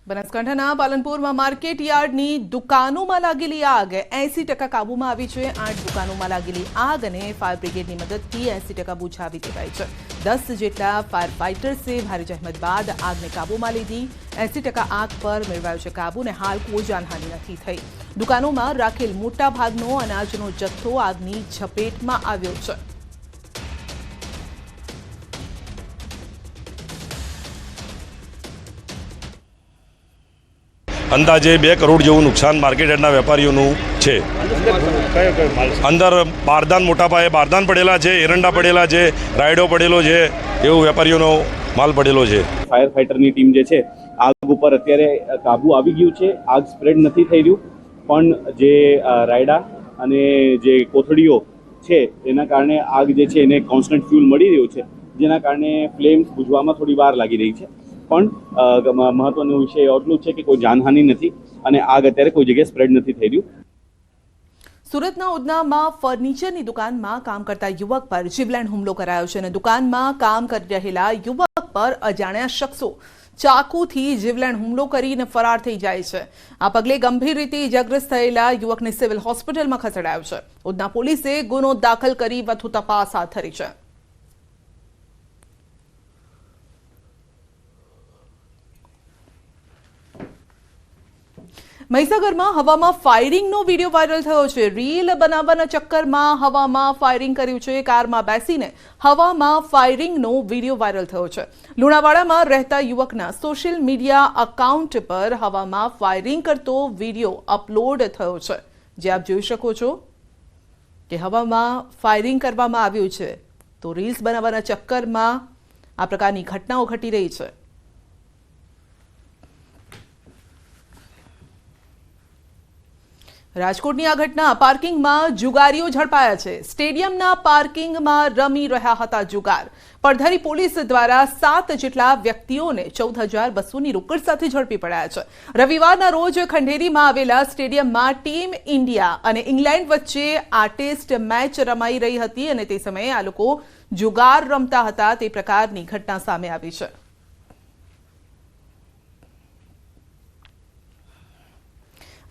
બનાસકાંઠાના પાલનપુરમાં માર્કેટ યાર્ડની દુકાનોમાં લાગેલી આગ 80% કાબૂમાં આવી છે। 8 દુકાનોમાં લાગેલી આગ અને ફાયર બ્રિગેડની મદદથી 80% બુઝાવી દેવાઈ છે। 10 જેટલા ફાયર ફાઇટર્સે ભારે જહેમત બાદ આગને કાબૂમાં લીધી। 80% આગ પર મેળવાયો છે કાબૂ અને હાલ કોઈ જાનહાનિ નથી થઈ। દુકાનોમાં રાખેલ મોટા ભાગનો અનાજનો જથ્થો આગની ઝપેટમાં આવ્યો છે। અંદાજે 2 કરોડ જેવું નુકસાન માર્કેટ યાર્ડના વેપારીઓનું છે। અંદર બારદાન મોટા પાયે બારદાન પડેલા છે, એરંડા પડેલા છે, રાયડો પડેલો છે, એવું વેપારીઓનો માલ પડેલો છે। ફાયર ફાઇટરની ટીમ જે છે આગ ઉપર અત્યારે કાબુ આવી ગયું છે। આગ સ્પ્રેડ નથી થઈ રહ્યું, પણ જે રાયડા અને જે કોથળીઓ છે એના કારણે આગ જે છે એને કોન્સ્ટન્ટ ફ્યુલ મળી રહ્યું છે, જેના કારણે ફ્લેમ્સ બુઝવામાં થોડી વાર લાગી રહી છે। પણ મહત્વનો વિષય એટલું છે કે કોઈ જાનહાનિ નથી અને આગ અત્યારે કોઈ જગ્યાએ સ્પ્રેડ નથી થઈ રહ્યું। સુરતના ઉધનામાં ફર્નિચરની દુકાનમાં કામ કરતા યુવક પર જીવલેણ હુમલો કરાયો છે અને દુકાનમાં કામ કરી રહેલા યુવક પર અજાણ્યા શખ્સો ચાકુથી જીવલેણ હુમલો કરીને ફરાર થઈ જાય છે। આ પગલે ગંભીર રીતે ઇજાગ્રસ્ત થયેલા યુવકને સિવિલ હોસ્પિટલમાં ખસેડાયો છે। ઉધના પોલીસે ગુનો દાખલ કરી વધુ તપાસ હાથ ધરી છે। મહીસાગરમાં હવામાં ફાયરિંગનો વિડીયો વાયરલ થયો છે। રીલ બનાવવાના ચક્કરમાં હવામાં ફાયરિંગ કર્યું છે। કારમાં બેસીને હવામાં ફાયરિંગનો વિડીયો વાયરલ થયો છે। લુણાવાડામાં રહેતા યુવકના સોશિયલ મીડિયા અકાઉન્ટ પર હવામાં ફાયરિંગ કરતો વિડીયો અપલોડ થયો છે, જે આપ જોઈ શકો છો કે હવામાં ફાયરિંગ કરવામાં આવ્યું છે। તો રીલ્સ બનાવવાના ચક્કરમાં આ પ્રકારની ઘટનાઓ ઘટી રહી છે। રાજકોટની આ ઘટના પાર્કિંગમાં જુગારીઓ ઝડપાયા છે। સ્ટેડિયમના પાર્કિંગમાં રમી રહ્યા હતા જુગાર। પડધરી પોલીસ દ્વારા 7 જેટલા વ્યક્તિઓને 14,200ની રોકડ સાથે ઝડપી પડાયા છે। રવિવારના રોજ ખંડેરીમાં આવેલા સ્ટેડિયમમાં ટીમ ઇન્ડિયા અને ઇંગ્લેન્ડ વચ્ચે આ ટેસ્ટ મેચ રમાઈ રહી હતી અને તે સમયે આ લોકો જુગાર રમતા હતા તે પ્રકારની ઘટના સામે આવી છે।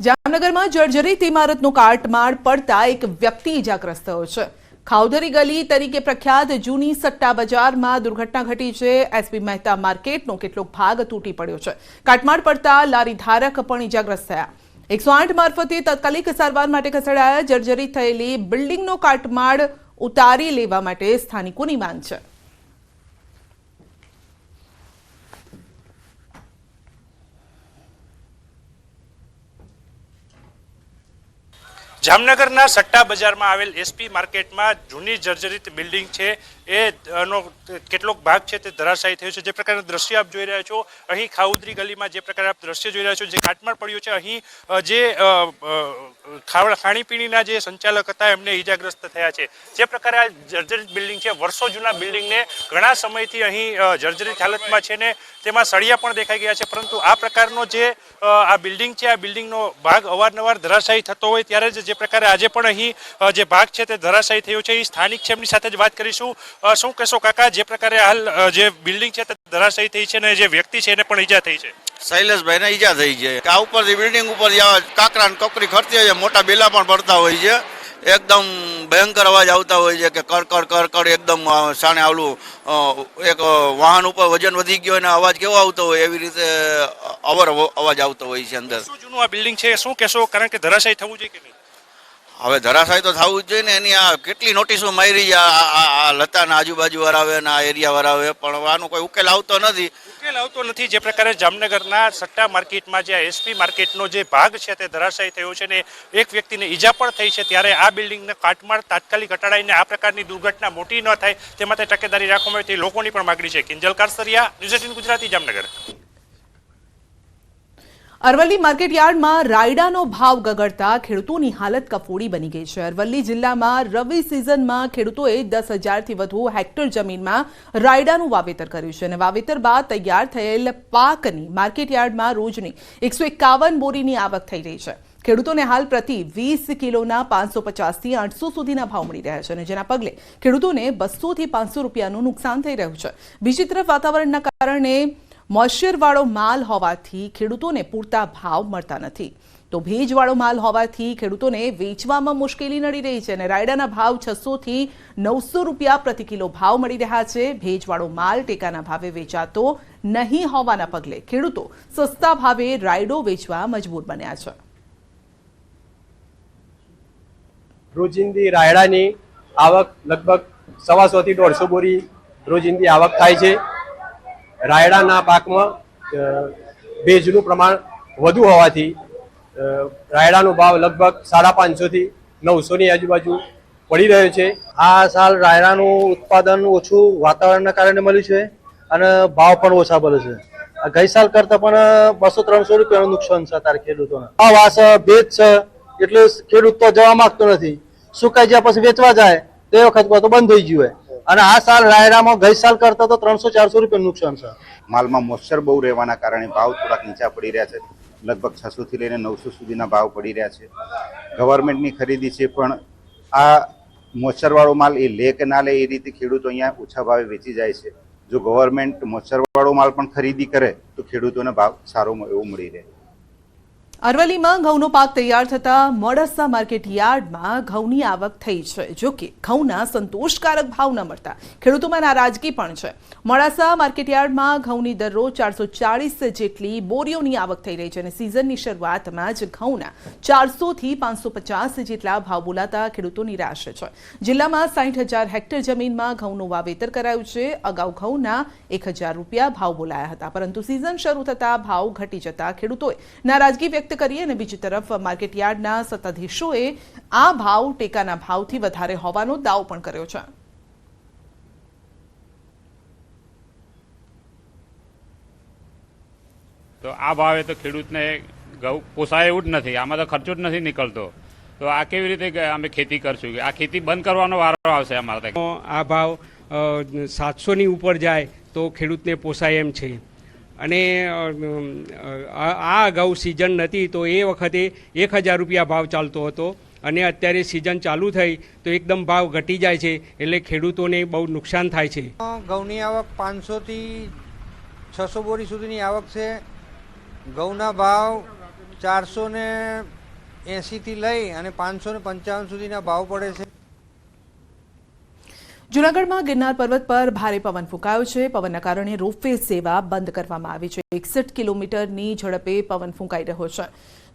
જામનગરમાં જર્જરિત ઇમારતનો કાટમાળ પડતા એક વ્યક્તિ ઇજાગ્રસ્ત થયો છે। ખાઉધરી ગલી તરીકે પ્રખ્યાત જૂની સટ્ટા બજારમાં દુર્ઘટના ઘટી છે। એસપી મહેતા માર્કેટનો કેટલોક ભાગ તૂટી પડ્યો છે। કાટમાળ પડતા લારી ધારક પણ ઇજાગ્રસ્ત થયા। 108 મારફતે તાત્કાલિક સારવાર માટે ખસેડાયા। જર્જરિત થયેલી બિલ્ડિંગનો કાટમાળ ઉતારી લેવા માટે સ્થાનિકોની માંગ છે। જામનગરના સટ્ટા બજારમાં આવેલ એસપી માર્કેટમાં જૂની જર્જરિત બિલ્ડિંગ છે એનો કેટલોક ભાગ છે તે ધરાશાયી થયો છે। જે પ્રકારના દ્રશ્ય આપ જોઈ રહ્યા છો, અહીં ખાઉદરી ગલીમાં જે પ્રકારે આપ દ્રશ્ય જોઈ રહ્યા છો, જે કાટમાળ પડ્યું છે, અહીં જે ખાણીપીણીના જે સંચાલક હતા એમને ઈજાગ્રસ્ત થયા છે। જે પ્રકારે આ જર્જરિત બિલ્ડિંગ છે, વર્ષો જૂના બિલ્ડિંગને ઘણા સમયથી અહીં જર્જરિત હાલતમાં છે ને તેમાં સળિયા પણ દેખાઈ ગયા છે, પરંતુ આ પ્રકારનો જે આ બિલ્ડિંગ છે, આ બિલ્ડિંગનો ભાગ અવારનવાર ધરાશાયી થતો હોય ત્યારે જ જે પ્રકારે આજે પણ અહીં જે ભાગ છે તે ધરાશાયી થયો છે। એ સ્થાનિક છે, એમની સાથે જ વાત કરીશું। શું કહેશો કાકા, જે પ્રકારે હાલ જે બિલ્ડિંગ છે તે ધરાશાયી થઈ છે અને જે વ્યક્તિ છે એને પણ ઈજા થઈ છે? શૈલેષભાઈને ઈજા થઈ છે। આ ઉપરથી બિલ્ડિંગ ઉપર કાકરા ને કકરી ખરતી હોય છે, મોટા બેલા પણ પડતા હોય છે, એકદમ ભયંકર અવાજ આવતા હોય છે કે કડકડ કડકડ એકદમ સાણે આવલું એક વાહન ઉપર વજન વધી ગયો અને અવાજ કેવો આવતો હોય એવી રીતે અવાજ આવતો હોય છે અંદર। શું જૂનું આ બિલ્ડિંગ છે, શું કહેશો? કારણ કે ધરાશાયી થવું જોઈએ કે નહીં? હવે ધરાશાયી તો થવું જ જોઈએ ને। એની આ કેટલી નોટિસો મારી છે આ લતાના આજુબાજુ વાળા આવે અને આ એરિયા વાળા આવે, પણ આનો કોઈ ઉકેલ આવતો નથી। જે પ્રકારે જામનગરના સટ્ટા માર્કેટમાં જે એસપી માર્કેટનો જે ભાગ છે તે ધરાશાયી થયો છે ને એક વ્યક્તિને ઈજા પણ થઈ છે, ત્યારે આ બિલ્ડિંગને કાટમાળ તાત્કાલિક હટાડીને આ પ્રકારની દુર્ઘટના મોટી ન થાય તે માટે તકેદારી રાખવામાં આવે તે લોકોની પણ માગણી છે। કિંજલ કારસરિયા, ન્યૂઝ 18 ગુજરાતી, જામનગર। અરવલ્લી માર્કેટ યાર્ડમાં રાયડાનો ભાવ ગગડતા ખેડૂતોની હાલત કફોડી બની ગઈ છે। અરવલ્લી જિલ્લામાં રવિ સિઝનમાં ખેડૂતોએ 10,000થી વધુ હેક્ટર જમીનમાં રાયડાનું વાવેતર કર્યું છે અને વાવેતર બાદ તૈયાર થયેલ પાકની માર્કેટ યાર્ડમાં રોજની 151 બોરીની આવક થઈ રહી છે। ખેડૂતોને હાલ પ્રતિ 20 કિલોના 550થી 800 સુધીના ભાવ મળી રહ્યા છે અને જેના પગલે ખેડૂતોને 200 થી 500 રૂપિયાનું નુકસાન થઈ રહ્યું છે। બીજી તરફ વાતાવરણના કારણે મોઇશ્ચરવાળો માલ હોવાથી ખેડૂતોને પૂરતા ભાવ મળતા નથી, તો ભેજવાળો માલ હોવાથી ખેડૂતોને વેચવામાં મુશ્કેલી નડી રહી છે અને રાયડાના ભાવ 600 થી 900 રૂપિયા પ્રતિ કિલો ભાવ મળી રહ્યા છે। ભેજવાળો માલ ટેકાના ભાવે વેચાતો નહીં હોવાના પગલે ખેડૂતો સસ્તા ભાવે રાયડો વેચવા મજબૂર બન્યા છે। રોજિંદી રાયડાની આવક લગભગ 125 થી 150 બોરી રોજિંદી આવક થાય છે। રાયડાના પાકમાં ભેજનું પ્રમાણ વધુ હોવાથી રાયડાનો ભાવ લગભગ 550 થી 900 ની આજુબાજુ પડી રહ્યો છે। આ સાલ રાયડાનું ઉત્પાદન ઓછું વાતાવરણના કારણે મળ્યું છે અને ભાવ પણ ઓછા મળે છે। ગઈ સાલ કરતાં પણ 200-300 રૂપિયાનું નુકસાન છે અત્યારે ખેડૂતોને। આ વાસ ભેજ છે એટલે ખેડૂત તો જવા માંગતો નથી, સુકાઈ ગયા પછી વેચવા જાય તો એ વખત તો બંધ થઈ ગયું હોય અને આ સાલ રાયડામાં ગઈ સાલ કરતાં તો 300-400 રૂપિયાનું નુકસાન છે। માલમાં મોઇશ્ચર બહુ રહેવાના કારણે ભાવ થોડાક નીચા પડી રહ્યા છે, લગભગ 600 થી લઈને 900 સુધીના ભાવ પડી રહ્યા છે। ગવર્મેન્ટની ખરીદી છે પણ આ મોઇશ્ચરવાળો માલ એ લે કે ના લે એ રીતે ખેડૂતો અહીંયા ઓછા ભાવે વેચી જાય છે। જો ગવર્મેન્ટ મોઇશ્ચરવાળો માલ પણ ખરીદી કરે તો ખેડૂતોને ભાવ સારો એવો મળી રહે। અરવલ્લીમાં ઘઉંનો પાક તૈયાર થતા મોડાસા માર્કેટ યાર્ડમાં ઘઉંની આવક થઈ છે, જો કે ઘઉંના સંતોષકારક ભાવ ન મળતા ખેડૂતોમાં નારાજગી પણ છે। મોડાસા માર્કેટ યાર્ડમાં ઘઉંની દરરોજ 440 જેટલી બોરીઓની આવક થઈ રહી છે અને સિઝનની શરૂઆતમાં જ ઘઉંના 400 થી 550 જેટલા ભાવ બોલાતા ખેડૂતો નિરાશ છે। જિલ્લામાં 60,000 હેક્ટર જમીનમાં ઘઉંનું વાવેતર કરાયું છે। અગાઉ ઘઉંના 1,000 રૂપિયા ભાવ બોલાયા હતા, પરંતુ સિઝન શરૂ થતા ભાવ ઘટી જતા ખેડૂતોએ નારાજગી વ્યક્ત કરી અને બીજી તરફ માર્કેટ યાર્ડના સત્તાધીશોએ આ ભાવ ટેકાના ભાવથી વધારે હોવાનો દાવો પણ કર્યો છે। તો આ ભાવે તો ખેડૂતને ઘઉં પોસાય એવું જ નથી, આમાં તો ખર્ચો જ નથી નીકળતો, તો આ કેવી રીતે અમે ખેતી કરશું? આ ખેતી બંધ કરવાનો વારો આવશે અમારે। આ ભાવ 700ની ઉપર જાય તો ખેડૂતને પોસાય એમ છે અને આ અગાઉ સિઝન નથી તો એ વખતે 1,000 રૂપિયા ભાવ ચાલતો હતો અને અત્યારે સિઝન ચાલુ થઈ તો એકદમ ભાવ ઘટી જાય છે, એટલે ખેડૂતોને બહુ નુકસાન થાય છે। ઘઉંની આવક 500 થી 600 બોરી સુધીની આવક છે। ઘઉંના ભાવ 480 થી લઈ અને 555 સુધીના ભાવ પડે છે। જૂનાગઢમાં ગિરનાર પર્વત પર ભારે પવન ફૂંકાયો છે। પવનના કારણે રોપવે સેવા બંધ કરવામાં આવી છે। 61 કિલોમીટરની ઝડપે પવન ફૂંકાઈ રહ્યો છે,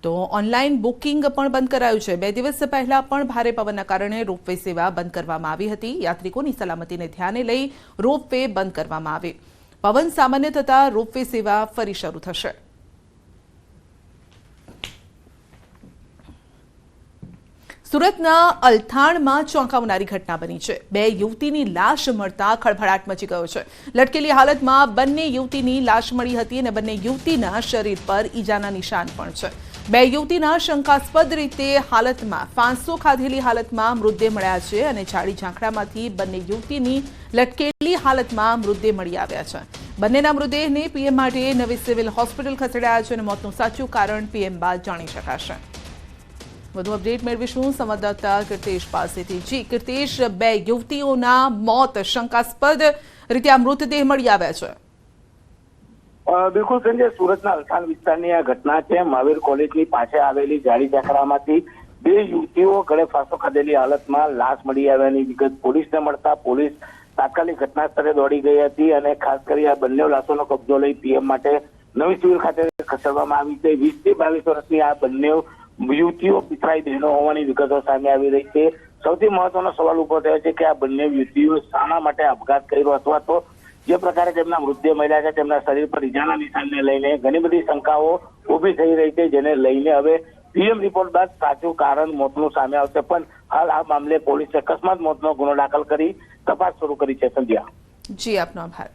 તો ઓનલાઈન બુકિંગ પણ બંધ કરાયું છે। 2 દિવસ પહેલા પણ ભારે પવનના કારણે રોપવે સેવા બંધ કરવામાં આવી હતી। યાત્રિકોની સલામતીને ધ્યાને લઈ રોપવે બંધ કરવામાં આવી। પવન સામાન્ય થતા રોપવે સેવા ફરી શરૂ થશે। સુરતના અલથાણમાં ચોંકાવનારી ઘટના બની છે। 2 યુવતીની લાશ મળતા ખળભળાટ મચી ગયો છે। લટકેલી હાલતમાં બંને યુવતીની લાશ મળી હતી અને બંને યુવતીના શરીર પર ઈજાના નિશાન પણ છે। 2 યુવતીના શંકાસ્પદ રીતે હાલતમાં ફાંસો ખાધેલી હાલતમાં મૃતદેહ મળ્યા છે અને ઝાડી ઝાંખરામાંથી બંને યુવતીની લટકેલી હાલતમાં મૃતદેહ મળી આવ્યા છે। બંનેના મૃતદેહને પીએમ માટે નવી સિવિલ હોસ્પિટલ ખસેડાયા છે અને મોતનું સાચું કારણ પીએમ બાદ જાણી શકાશે। વધુ અપડેટ મેળવીશું સંવાદદાતા કીર્તેશ પાસેથી। જી કીર્તેશ, 2 યુવતીઓના મોત શંકાસ્પદ રીતે આ મૃતદેહ મળી આવ્યા છે। બિલકુલ સંજય, સુરતના અલથાણ વિસ્તારની આ ઘટના છે। મહાવીર કોલેજની પાસે આવેલી જાડી ઝાંખરામાંથી 2 યુવતીઓ ગળે ફાંસો ખાધેલી હાલતમાં લાશ મળી આવ્યાની વિગત પોલીસને મળતા પોલીસ તાત્કાલિક ઘટના સ્થળે દોડી ગઈ હતી અને ખાસ કરી આ બંને લાશોનો કબજો લઈ પીએમ માટે નવી સિવિલ ખાતે ખસેડવામાં આવી છે। 20 થી 22 વર્ષની આ બંને યુવતીઓ પિતરાઈ બહેનો હોવાની વિગતો સામે આવી રહી છે। સૌથી મહત્વનો સવાલ ઉભો થયો છે કે આ બંને યુવતીઓ શાના માટે આપઘાત કર્યો અથવા તો જે પ્રકારે તેમના મૃતદેહ મળ્યા છે તેમના શરીર પર ઈજાના નિશાનને લઈને ઘણી બધી શંકાઓ ઊભી થઈ રહી છે, જેને લઈને હવે પીએમ રિપોર્ટ બાદ સાચું કારણ મોતનું સામે આવશે। પણ હાલ આ મામલે પોલીસે અકસ્માત મોતનો ગુનો દાખલ કરી તપાસ શરૂ કરી છે। સંધ્યા જી, આપનો આભાર।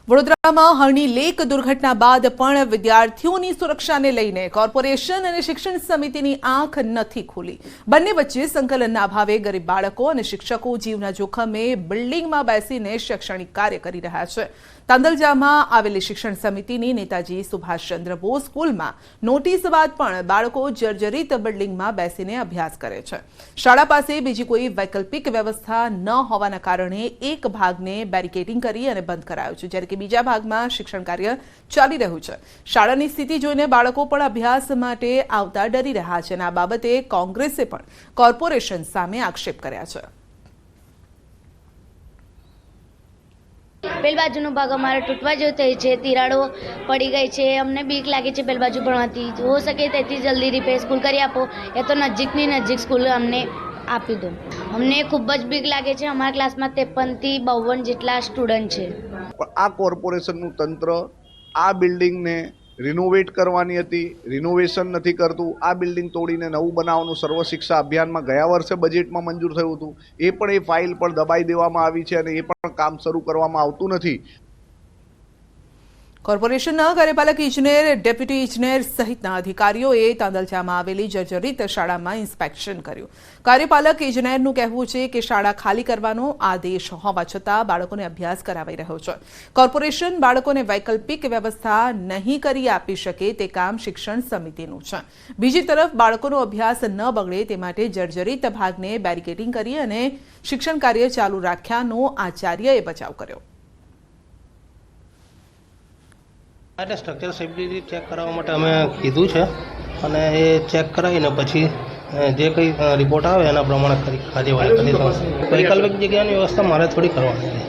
વડોદરામાં હરણી લેક દુર્ઘટના બાદ પણ વિદ્યાર્થીઓની સુરક્ષાને લઈને કોર્પોરેશન અને શિક્ષણ સમિતિની આંખ નથી ખુલી। બંને વચ્ચે સંકલનના અભાવે ગરીબ બાળકો અને શિક્ષકો જીવના જોખમે બિલ્ડિંગમાં બેસીને શૈક્ષણિક કાર્ય કરી રહ્યા છે। તાંદલજામાં આવેલી શિક્ષણ સમિતિની નેતાજી સુભાષચંદ્ર બોઝ સ્કૂલમાં નોટિસ બાદ પણ બાળકો જર્જરિત બિલ્ડિંગમાં બેસીને અભ્યાસ કરે છે. શાળા પાસે બીજી કોઈ વૈકલ્પિક વ્યવસ્થા ન હોવાના કારણે એક ભાગને બેરિકેડિંગ કરી અને બંધ કરાયો છે, જ્યારે કે બીજા ભાગમાં શિક્ષણ કાર્ય ચાલી રહ્યું છે. શાળાની સ્થિતિ જોઈને બાળકો પણ અભ્યાસ માટે આવતા ડરી રહ્યા છે અને આ બાબતે કોંગ્રેસે પણ કોર્પોરેશન સામે આક્ષેપ કર્યા છે. પેલ બાજુનો ભાગ અમારે તૂટવા જેવો થઈ છે, તિરાડો પડી ગઈ છે, અમને બીક લાગે છે પેલ બાજુ ભણવાથી. હો શકે તેથી જલ્દી રિપેર સ્કૂલ કરી આપો, એ તો નજીકની નજીક સ્કૂલ અમને આપી દો. અમને ખૂબ જ બીક લાગે છે. અમારા ક્લાસમાં 53 થી 52 જેટલા સ્ટુડન્ટ છે. આ કોર્પોરેશનનું તંત્ર આ બિલ્ડિંગને રિનોવેટ કરવાની હતી, રિનોવેશન નથી કરતું. આ બિલ્ડિંગ તોડીને નવું બનાવવાનું સર્વ શિક્ષા અભિયાનમાં ગયા વર્ષે બજેટમાં મંજૂર થયું હતું, એ પણ એ ફાઇલ પણ દબાઈ દેવામાં આવી છે અને એ પણ કામ શરૂ કરવામાં આવતું નથી. કોર્પોરેશનના કાર્યપાલક ઇજનેર, ડેપ્યુટી ઇજનેર સહિતના અધિકારીઓએ તાંદલજામાં આવેલી જર્જરિત શાળામાં ઇન્સ્પેક્શન કર્યું. કાર્યપાલક ઇજનેરનું કહેવું છે કે શાળા ખાલી કરવાનો આદેશ હોવા છતાં બાળકોને અભ્યાસ કરાવી રહ્યો છે. કોર્પોરેશન બાળકોને વૈકલ્પિક વ્યવસ્થા નહીં કરી આપી શકે તે કામ શિક્ષણ સમિતિનું છે. બીજી તરફ બાળકોનો અભ્યાસ ન બગડે તે માટે જર્જરિત ભાગને બેરિકેડિંગ કરી અને શિક્ષણ કાર્ય ચાલુ રાખ્યાનો આચાર્યએ બચાવ કર્યો. એટલે સ્ટ્રક્ચર સેફ્ટી ચેક કરાવવા માટે અમે કીધું છે અને એ ચેક કરાવીને પછી જે કંઈ રિપોર્ટ આવે એના પ્રમાણે કાર્યવાહી કરી. વૈકલ્પિક જગ્યાની વ્યવસ્થા મારે થોડી કરવાની છે.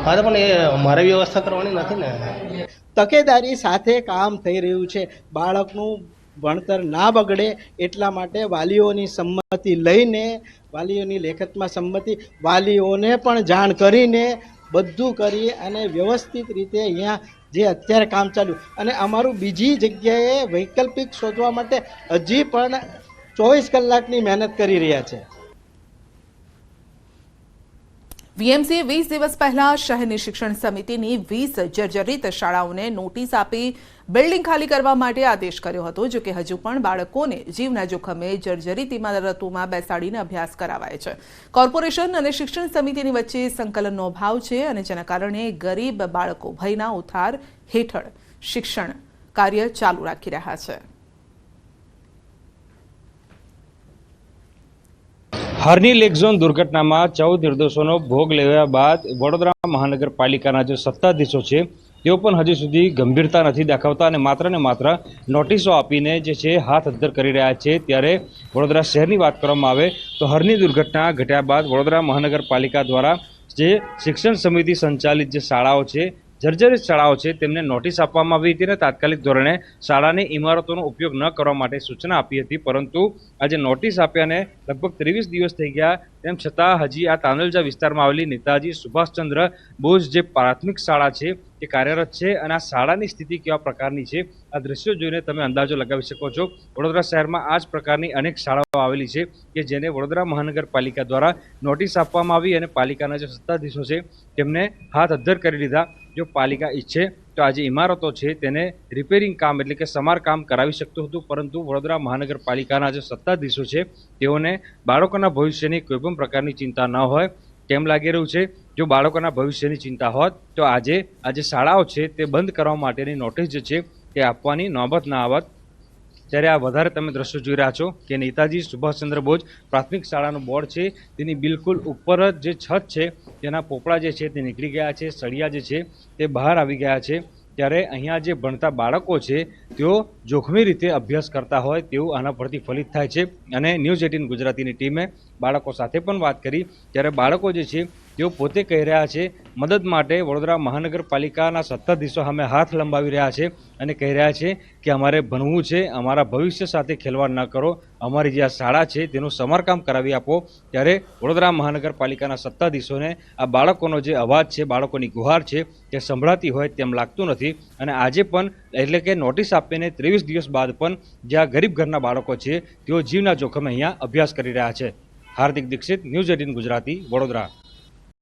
હા, પણ એ મારે વ્યવસ્થા કરવાની નથી ને. તકેદારી સાથે કામ થઈ રહ્યું છે. બાળકનું ભણતર ના બગડે એટલા માટે વાલીઓની સંમતિ લઈને, વાલીઓની લેખિતમાં સંમતિ, વાલીઓને પણ જાણ કરીને બધું કરી અને વ્યવસ્થિત રીતે અહીંયા જે અત્યારે કામ ચાલ્યું અને અમારું બીજી જગ્યાએ વૈકલ્પિક શોધવા માટે હજી પણ 24 કલાકની મહેનત કરી રહ્યા છે. વીએમસીએ 20 દિવસ પહેલા શહેરની શિક્ષણ સમિતિની 20 જર્જરિત શાળાઓને નોટિસ આપી બિલ્ડિંગ ખાલી કરવા માટે આદેશ કર્યો હતો. જો કે હજુ પણ બાળકોને જીવના જોખમે જર્જરિત ઇમારતોમાં બેસાડીને અભ્યાસ કરાવાય છે. કોર્પોરેશન અને શિક્ષણ સમિતિની વચ્ચે સંકલનનો અભાવ છે અને જેના કારણે ગરીબ બાળકો ભયના ઉથાર હેઠળ શિક્ષણ કાર્ય ચાલુ રાખી રહ્યા છે. હરની લેક ઝોન દુર્ઘટનામાં 14 નિર્દોષોનો ભોગ લેવા બાદ વડોદરા મહાનગરપાલિકાના જે સત્તાધીશો છે તેઓ પણ હજી સુધી ગંભીરતા નથી દાખવતા અને માત્ર નોટિસો આપીને જે છે હાથ અદ્ધર કરી રહ્યા છે. ત્યારે વડોદરા શહેરની વાત કરવામાં આવે તો હરની દુર્ઘટના ઘટ્યા બાદ વડોદરા મહાનગરપાલિકા દ્વારા જે શિક્ષણ સમિતિ સંચાલિત જે શાળાઓ છે, જર્જરિત શાળાઓ છે, તેમને નોટિસ આપવામાં આવી હતી અને તાત્કાલિક ધોરણે શાળાની ઇમારતોનો ઉપયોગ ન કરવા માટે સૂચના આપી હતી. પરંતુ આજે નોટિસ આપ્યાને લગભગ 23 દિવસ થઈ ગયા, તેમ છતાં હજી આ તાંદલજા વિસ્તારમાં આવેલી નેતાજી સુભાષચંદ્ર બોઝ જે પ્રાથમિક શાળા છે તે કાર્યરત છે અને આ શાળાની સ્થિતિ કેવા પ્રકારની છે આ દ્રશ્યો જોઈને તમે અંદાજો લગાવી શકો છો. વડોદરા શહેરમાં આ જ પ્રકારની અનેક શાળાઓ આવેલી છે કે જેને વડોદરા મહાનગરપાલિકા દ્વારા નોટિસ આપવામાં આવી અને પાલિકાના જે સત્તાધીશો છે તેમને હાથ અદ્ધર કરી દીધા. જો પાલિકા ઈચ્છે તો આજે ઇમારતો છે તેને રિપેરિંગ કામ એટલે કે સમારકામ કરાવી શકતું હતું, પરંતુ વડોદરા મહાનગરપાલિકાના જે સત્તાધીશો છે તેઓને બાળકોના ભવિષ્યની કોઈ પણ પ્રકારની ચિંતા ન હોય તેમ લાગી રહ્યું છે. જો બાળકોના ભવિષ્યની ચિંતા હોત તો આજે શાળાઓ છે તે બંધ કરવા માટેની નોટિસ જે છે તે આપવાની નોબત ના આવત. ત્યારે આ વધારે તમે દ્રશ્યો જોઈ રહ્યા છો કે નેતાજી સુભાષચંદ્ર બોઝ પ્રાથમિક શાળાનું બોર્ડ છે તેની બિલકુલ ઉપર જ જે છત છે તેના પોપડા જે છે તે નીકળી ગયા છે, સળિયા જે છે તે બહાર આવી ગયા છે. ત્યારે અહીંયા જે ભણતા બાળકો છે તેઓ જોખમી રીતે અભ્યાસ કરતા હોય તેવું આના પરથી ફલિત થાય છે. અને ન્યૂઝ 18 ગુજરાતીની ટીમે બાળકો સાથે પણ વાત કરી ત્યારે બાળકો જે છે તેઓ પોતે કહી રહ્યા છે મદદ માટે વડોદરા મહાનગરપાલિકાના સત્તાધીશો સામે હાથ લંબાવી રહ્યા છે અને કહી રહ્યા છે કે અમારે ભણવું છે, અમારા ભવિષ્ય સાથે ખેલવાડ ન કરો, અમારી જે આ શાળા છે તેનું સમારકામ કરાવી આપો. ત્યારે વડોદરા મહાનગરપાલિકાના સત્તાધીશોને આ બાળકોનો જે અવાજ છે, બાળકોની ગુહાર છે તે સંભળાતી હોય તેમ લાગતું નથી. અને આજે પણ એટલે કે નોટિસ આપીને 23 દિવસ બાદ પણ જે આ ગરીબ ઘરના બાળકો છે તેઓ જીવના જોખમે અહીંયા અભ્યાસ કરી રહ્યા છે. હાર્દિક દીક્ષિત, ન્યૂઝ 18 ગુજરાતી, વડોદરા.